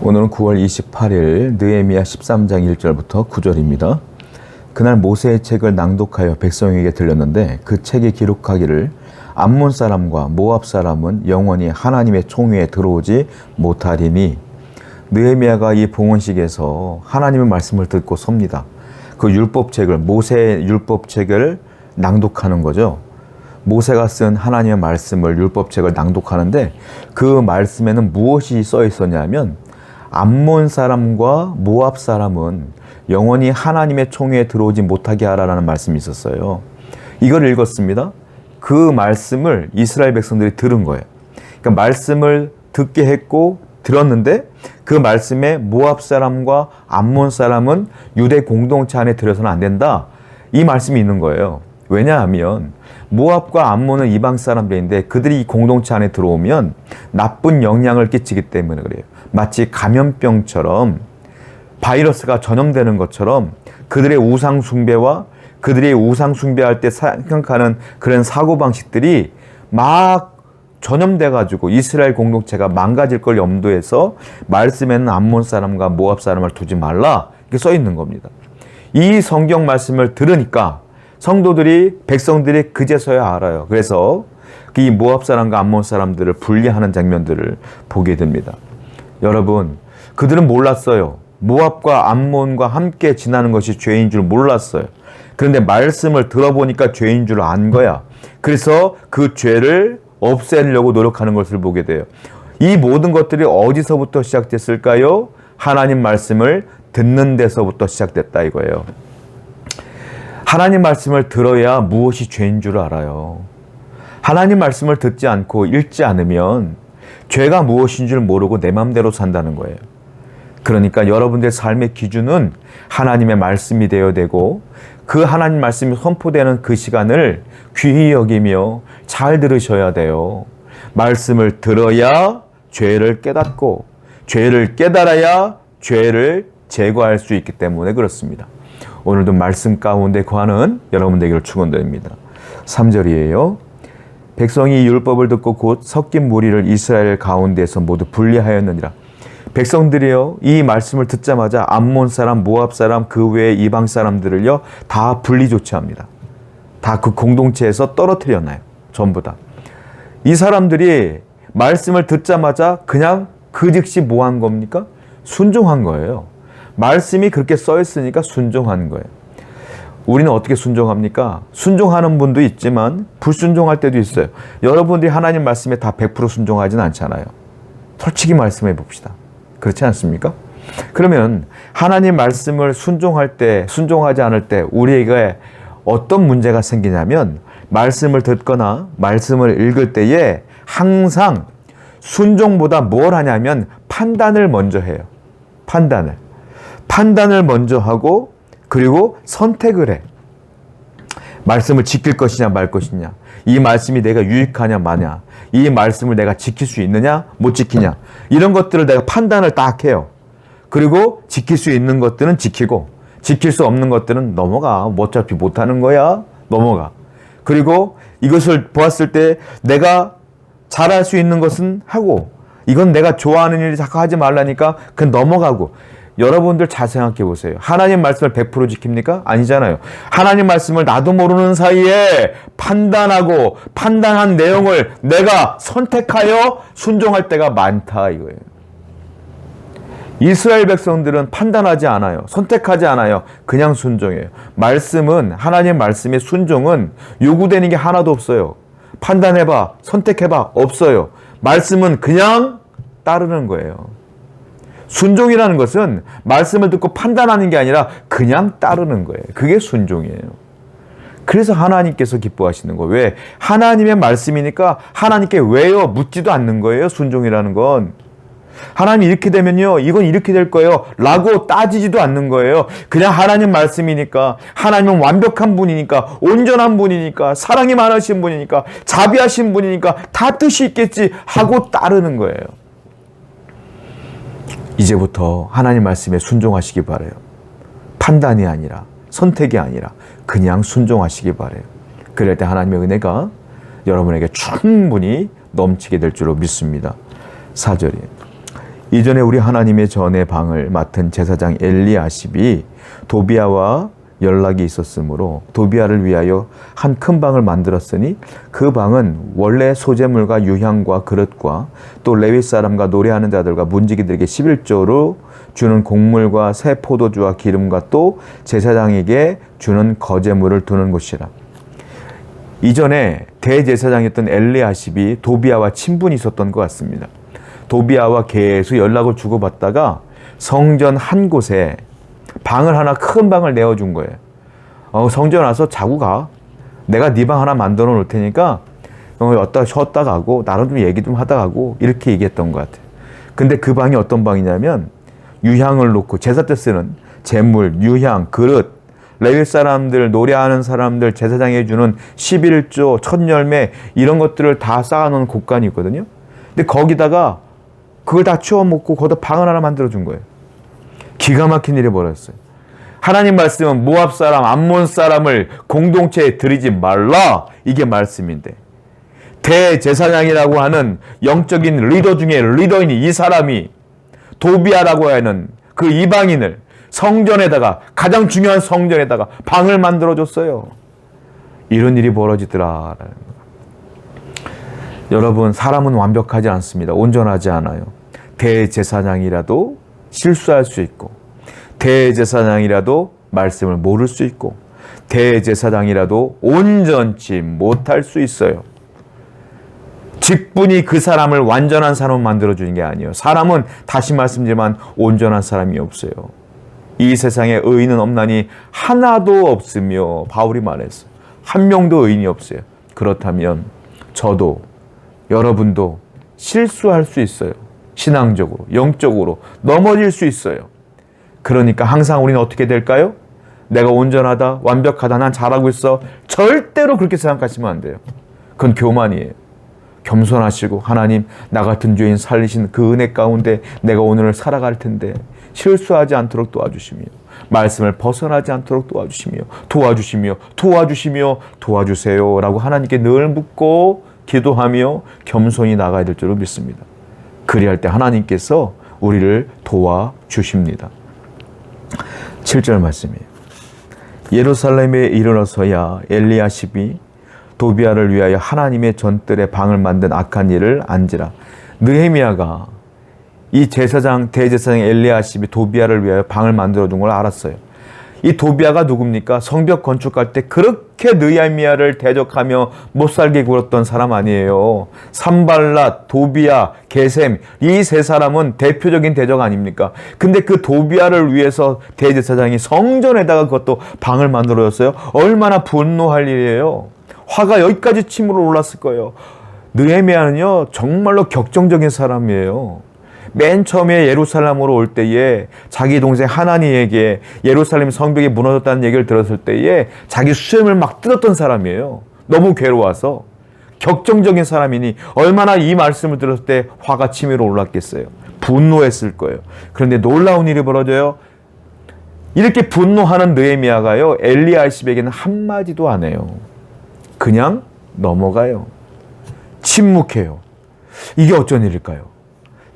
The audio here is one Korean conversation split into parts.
오늘은 9월 28일 느헤미야 13장 1절부터 9절입니다. 그날 모세의 책을 낭독하여 백성에게 들렸는데 그 책에 기록하기를 암몬 사람과 모압 사람은 영원히 하나님의 총회에 들어오지 못하리니. 느헤미야가 이 봉헌식에서 하나님의 말씀을 듣고 섭니다. 그 율법책을, 모세의 율법책을 낭독하는 거죠. 모세가 쓴 하나님의 말씀을, 율법책을 낭독하는데 그 말씀에는 무엇이 써 있었냐면 암몬 사람과 모압 사람은 영원히 하나님의 총회에 들어오지 못하게 하라라는 말씀이 있었어요. 이걸 읽었습니다. 그 말씀을 이스라엘 백성들이 들은 거예요. 그러니까 말씀을 듣게 했고 들었는데 그 말씀에 모압 사람과 암몬 사람은 유대 공동체 안에 들어서는 안 된다. 이 말씀이 있는 거예요. 왜냐하면 모압과 암몬은 이방 사람들인데 그들이 이 공동체 안에 들어오면 나쁜 영향을 끼치기 때문에 그래요. 마치 감염병처럼 바이러스가 전염되는 것처럼 그들의 우상 숭배와 그들이 우상 숭배할 때 생각하는 그런 사고방식들이 막 전염돼 가지고 이스라엘 공동체가 망가질 걸 염두해서 말씀에는 암몬 사람과 모압 사람을 두지 말라 이렇게 써 있는 겁니다. 이 성경 말씀을 들으니까 성도들이, 백성들이 그제서야 알아요. 그래서 이 모압 사람과 암몬 사람들을 분리하는 장면들을 보게 됩니다. 여러분, 그들은 몰랐어요. 모압과 암몬과 함께 지나는 것이 죄인 줄 몰랐어요. 그런데 말씀을 들어보니까 죄인 줄 안 거야. 그래서 그 죄를 없애려고 노력하는 것을 보게 돼요. 이 모든 것들이 어디서부터 시작됐을까요? 하나님 말씀을 듣는 데서부터 시작됐다 이거예요. 하나님 말씀을 들어야 무엇이 죄인 줄 알아요. 하나님 말씀을 듣지 않고 읽지 않으면 죄가 무엇인 줄 모르고 내 맘대로 산다는 거예요. 그러니까 여러분들의 삶의 기준은 하나님의 말씀이 되어야 되고 그 하나님 말씀이 선포되는 그 시간을 귀히 여기며 잘 들으셔야 돼요. 말씀을 들어야 죄를 깨닫고 죄를 깨달아야 죄를 제거할 수 있기 때문에 그렇습니다. 오늘도 말씀 가운데 거하는 여러분 되기를 축원드립니다. 3절이에요. 백성이 율법을 듣고 곧 섞인 무리를 이스라엘 가운데에서 모두 분리하였느니라. 백성들이요, 이 말씀을 듣자마자 암몬 사람, 모압 사람, 그 외의 이방 사람들을요 다 분리 조치합니다. 다 그 공동체에서 떨어뜨려놔요. 전부 다. 이 사람들이 말씀을 듣자마자 그냥 그 즉시 뭐 한 겁니까? 순종한 거예요. 말씀이 그렇게 써 있으니까 순종한 거예요. 우리는 어떻게 순종합니까? 순종하는 분도 있지만 불순종할 때도 있어요. 여러분들이 하나님 말씀에 다 100% 순종하진 않잖아요. 솔직히 말씀해 봅시다. 그렇지 않습니까? 그러면 하나님 말씀을 순종할 때, 순종하지 않을 때 우리에게 어떤 문제가 생기냐면 말씀을 듣거나 말씀을 읽을 때에 항상 순종보다 뭘 하냐면 판단을 먼저 해요. 판단을 먼저 하고 그리고 선택을 해. 말씀을 지킬 것이냐 말 것이냐. 이 말씀이 내가 유익하냐 마냐. 이 말씀을 내가 지킬 수 있느냐 못 지키냐. 이런 것들을 내가 판단을 딱 해요. 그리고 지킬 수 있는 것들은 지키고 지킬 수 없는 것들은 넘어가. 어차피 못하는 거야. 넘어가. 그리고 이것을 보았을 때 내가 잘할 수 있는 것은 하고 이건 내가 좋아하는 일을 자꾸 하지 말라니까 그건 넘어가고. 여러분들 잘 생각해 보세요. 하나님 말씀을 100% 지킵니까? 아니잖아요. 하나님 말씀을 나도 모르는 사이에 판단하고 판단한 내용을 내가 선택하여 순종할 때가 많다 이거예요. 이스라엘 백성들은 판단하지 않아요. 선택하지 않아요. 그냥 순종해요. 말씀은, 하나님 말씀의 순종은 요구되는 게 하나도 없어요. 판단해봐, 선택해봐, 없어요. 말씀은 그냥 따르는 거예요. 순종이라는 것은 말씀을 듣고 판단하는 게 아니라 그냥 따르는 거예요. 그게 순종이에요. 그래서 하나님께서 기뻐하시는 거예요. 왜? 하나님의 말씀이니까 하나님께 왜요? 묻지도 않는 거예요. 순종이라는 건. 하나님이 이렇게 되면요, 이건 이렇게 될 거예요 라고 따지지도 않는 거예요. 그냥 하나님 말씀이니까, 하나님은 완벽한 분이니까, 온전한 분이니까, 사랑이 많으신 분이니까, 자비하신 분이니까 다 뜻이 있겠지 하고 따르는 거예요. 이제부터 하나님 말씀에 순종하시기 바라요. 판단이 아니라, 선택이 아니라 그냥 순종하시기 바라요. 그럴 때 하나님의 은혜가 여러분에게 충분히 넘치게 될 줄로 믿습니다. 4절이에요. 이전에 우리 하나님의 전의 방을 맡은 제사장 엘리야십이 도비아와 연락이 있었으므로 도비아를 위하여 한 큰 방을 만들었으니 그 방은 원래 소재물과 유향과 그릇과 또 레위 사람과 노래하는 자들과 문지기들에게 11조로 주는 곡물과 새 포도주와 기름과 또 제사장에게 주는 거제물을 두는 곳이라. 이전에 대제사장이었던 엘리야십이 도비아와 친분이 있었던 것 같습니다. 도비아와 계속 연락을 주고받다가 성전 한 곳에 방을 하나, 큰 방을 내어준 거예요. 성전 와서 자고 가. 내가 네 방 하나 만들어 놓을 테니까 어디다 쉬었다 가고 나랑 좀 얘기 좀 하다 가고, 이렇게 얘기했던 것 같아요. 근데 그 방이 어떤 방이냐면 유향을 놓고 제사 때 쓰는 제물, 유향, 그릇, 레위 사람들, 노래하는 사람들, 제사장에 주는 11조, 첫 열매, 이런 것들을 다 쌓아놓은 곳간이 있거든요. 근데 거기다가 그걸 다 치워 먹고 거기다 방을 하나 만들어준 거예요. 기가 막힌 일이 벌어졌어요. 하나님 말씀은 모압 사람, 암몬 사람을 공동체에 들이지 말라, 이게 말씀인데, 대제사장이라고 하는 영적인 리더 중에 리더인 이 사람이 도비아라고 하는 그 이방인을 성전에다가, 가장 중요한 성전에다가 방을 만들어줬어요. 이런 일이 벌어지더라. 여러분, 사람은 완벽하지 않습니다. 온전하지 않아요. 대제사장이라도 실수할 수 있고, 대제사장이라도 말씀을 모를 수 있고, 대제사장이라도 온전치 못할 수 있어요. 직분이 그 사람을 완전한 사람을 만들어주는 게 아니에요. 사람은, 다시 말씀드리지만, 온전한 사람이 없어요. 이 세상에 의인은 없나니 하나도 없으며, 바울이 말했어요. 한 명도 의인이 없어요. 그렇다면 저도, 여러분도 실수할 수 있어요. 신앙적으로, 영적으로 넘어질 수 있어요. 그러니까 항상 우리는 어떻게 될까요? 내가 온전하다, 완벽하다, 난 잘하고 있어. 절대로 그렇게 생각하시면 안 돼요. 그건 교만이에요. 겸손하시고, 하나님, 나 같은 죄인 살리신 그 은혜 가운데 내가 오늘을 살아갈 텐데 실수하지 않도록 도와주시며, 말씀을 벗어나지 않도록 도와주시며 도와주세요 라고 하나님께 늘 묻고 기도하며 겸손히 나가야 될 줄로 믿습니다. 그리할 때 하나님께서 우리를 도와주십니다. 7절 말씀이에요. 예루살렘에 이르러서야 엘리야십이 도비아를 위하여 하나님의 전뜰에 방을 만든 악한 일을 안지라. 느헤미야가 이 대제사장 엘리야십이 도비아를 위하여 방을 만들어준 걸 알았어요. 이 도비아가 누굽니까? 성벽 건축할 때 그렇게 느헤미야를 대적하며 못살게 굴었던 사람 아니에요. 산발랏, 도비아, 게셈, 이 세 사람은 대표적인 대적 아닙니까? 근데 그 도비아를 위해서 대제사장이 성전에다가 그것도 방을 만들어줬어요. 얼마나 분노할 일이에요. 화가 여기까지 침으로 올랐을 거예요. 느헤미야는요, 정말로 격정적인 사람이에요. 맨 처음에 예루살렘으로 올 때에 자기 동생 하나니에게 예루살렘 성벽이 무너졌다는 얘기를 들었을 때에 자기 수염을 막 뜯었던 사람이에요. 너무 괴로워서. 격정적인 사람이니 얼마나 이 말씀을 들었을 때 화가 치밀어 올랐겠어요. 분노했을 거예요. 그런데 놀라운 일이 벌어져요. 이렇게 분노하는 느헤미야가요, 엘리야십에게는 한마디도 안 해요. 그냥 넘어가요. 침묵해요. 이게 어쩐 일일까요?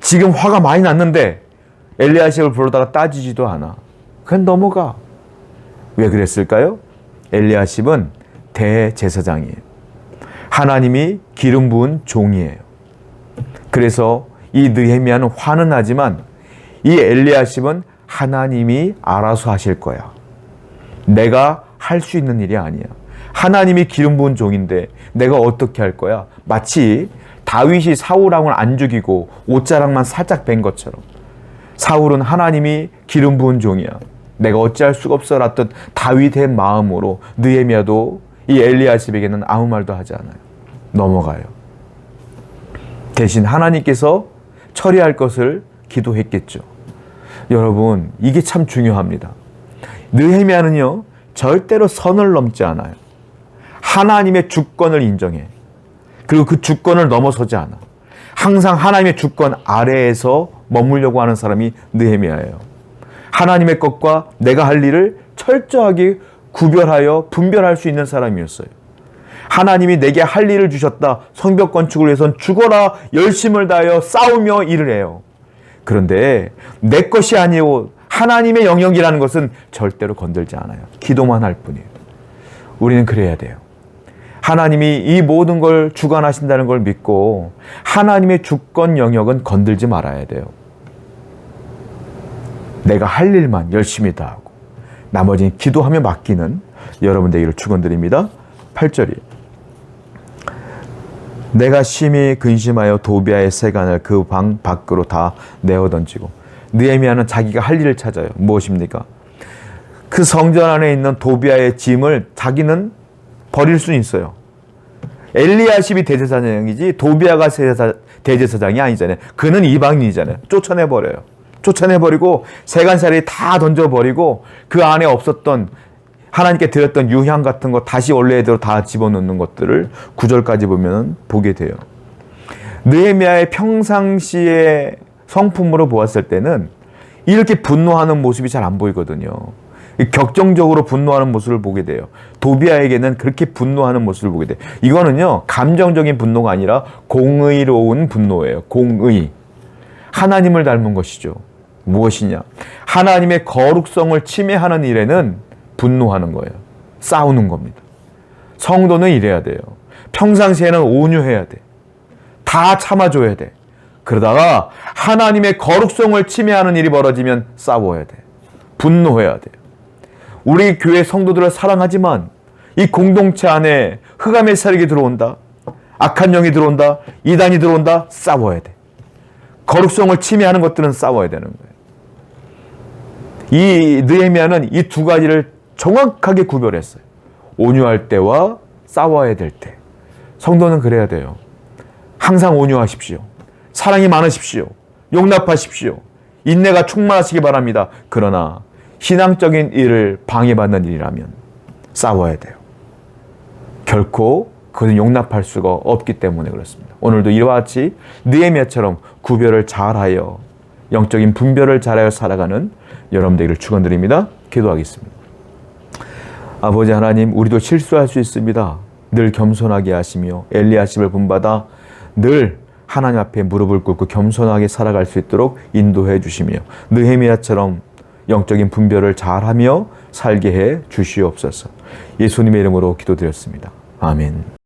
지금 화가 많이 났는데 엘리야십을 부르다가 따지지도 않아. 그냥 넘어가. 왜 그랬을까요? 엘리야십은 대제사장이에요. 하나님이 기름 부은 종이에요. 그래서 이 느헤미야는 화는 나지만 이 엘리야십은 하나님이 알아서 하실 거야. 내가 할 수 있는 일이 아니야. 하나님이 기름 부은 종인데 내가 어떻게 할 거야? 마치 다윗이 사울왕을 안 죽이고 옷자락만 살짝 뺀 것처럼, 사울은 하나님이 기름 부은 종이야. 내가 어찌할 수가 없어라던 다윗의 마음으로 느헤미야도 이 엘리야십에게는 아무 말도 하지 않아요. 넘어가요. 대신 하나님께서 처리할 것을 기도했겠죠. 여러분, 이게 참 중요합니다. 느헤미야는요, 절대로 선을 넘지 않아요. 하나님의 주권을 인정해. 그리고 그 주권을 넘어서지 않아. 항상 하나님의 주권 아래에서 머물려고 하는 사람이 느헤미야예요. 하나님의 것과 내가 할 일을 철저하게 구별하여 분별할 수 있는 사람이었어요. 하나님이 내게 할 일을 주셨다. 성벽 건축을 위해선 죽어라 열심을 다하여 싸우며 일을 해요. 그런데 내 것이 아니오 하나님의 영역이라는 것은 절대로 건들지 않아요. 기도만 할 뿐이에요. 우리는 그래야 돼요. 하나님이 이 모든 걸 주관하신다는 걸 믿고 하나님의 주권 영역은 건들지 말아야 돼요. 내가 할 일만 열심히 다 하고 나머지는 기도하며 맡기는 여러분 되기를 축원드립니다. 8절이에요. 내가 심히 근심하여 도비아의 세간을 그 방 밖으로 다 내어 던지고. 느헤미야는 자기가 할 일을 찾아요. 무엇입니까? 그 성전 안에 있는 도비아의 짐을 자기는 버릴 수 있어요. 엘리야십이 대제사장이지 도비아가 대제사장이 아니잖아요. 그는 이방인이잖아요. 쫓아내버려요. 쫓아내버리고 세간살이 다 던져버리고 그 안에 없었던 하나님께 드렸던 유향 같은 거 다시 원래대로 다 집어넣는 것들을 9절까지 보면 보게 돼요. 느헤미야의 평상시의 성품으로 보았을 때는 이렇게 분노하는 모습이 잘 안 보이거든요. 격정적으로 분노하는 모습을 보게 돼요. 도비아에게는 그렇게 분노하는 모습을 보게 돼요. 이거는요, 감정적인 분노가 아니라 공의로운 분노예요. 공의. 하나님을 닮은 것이죠. 무엇이냐? 하나님의 거룩성을 침해하는 일에는 분노하는 거예요. 싸우는 겁니다. 성도는 이래야 돼요. 평상시에는 온유해야 돼. 다 참아줘야 돼. 그러다가 하나님의 거룩성을 침해하는 일이 벌어지면 싸워야 돼. 분노해야 돼요. 우리 교회 성도들을 사랑하지만 이 공동체 안에 흑암의 세력이 들어온다. 악한 영이 들어온다. 이단이 들어온다. 싸워야 돼. 거룩성을 침해하는 것들은 싸워야 되는 거예요. 이 느헤미야는 이 두 가지를 정확하게 구별했어요. 온유할 때와 싸워야 될 때. 성도는 그래야 돼요. 항상 온유하십시오. 사랑이 많으십시오. 용납하십시오. 인내가 충만하시기 바랍니다. 그러나 신앙적인 일을 방해받는 일이라면 싸워야 돼요. 결코 그것은 용납할 수가 없기 때문에 그렇습니다. 오늘도 이와 같이 느헤미야처럼 구별을 잘하여 영적인 분별을 잘하여 살아가는 여러분 되기를 축원드립니다. 기도하겠습니다. 아버지 하나님, 우리도 실수할 수 있습니다. 늘 겸손하게 하시며 엘리야십을 본받아 늘 하나님 앞에 무릎을 꿇고 겸손하게 살아갈 수 있도록 인도해 주시며 느헤미야처럼 영적인 분별을 잘하며 살게 해 주시옵소서. 예수님의 이름으로 기도드렸습니다. 아멘.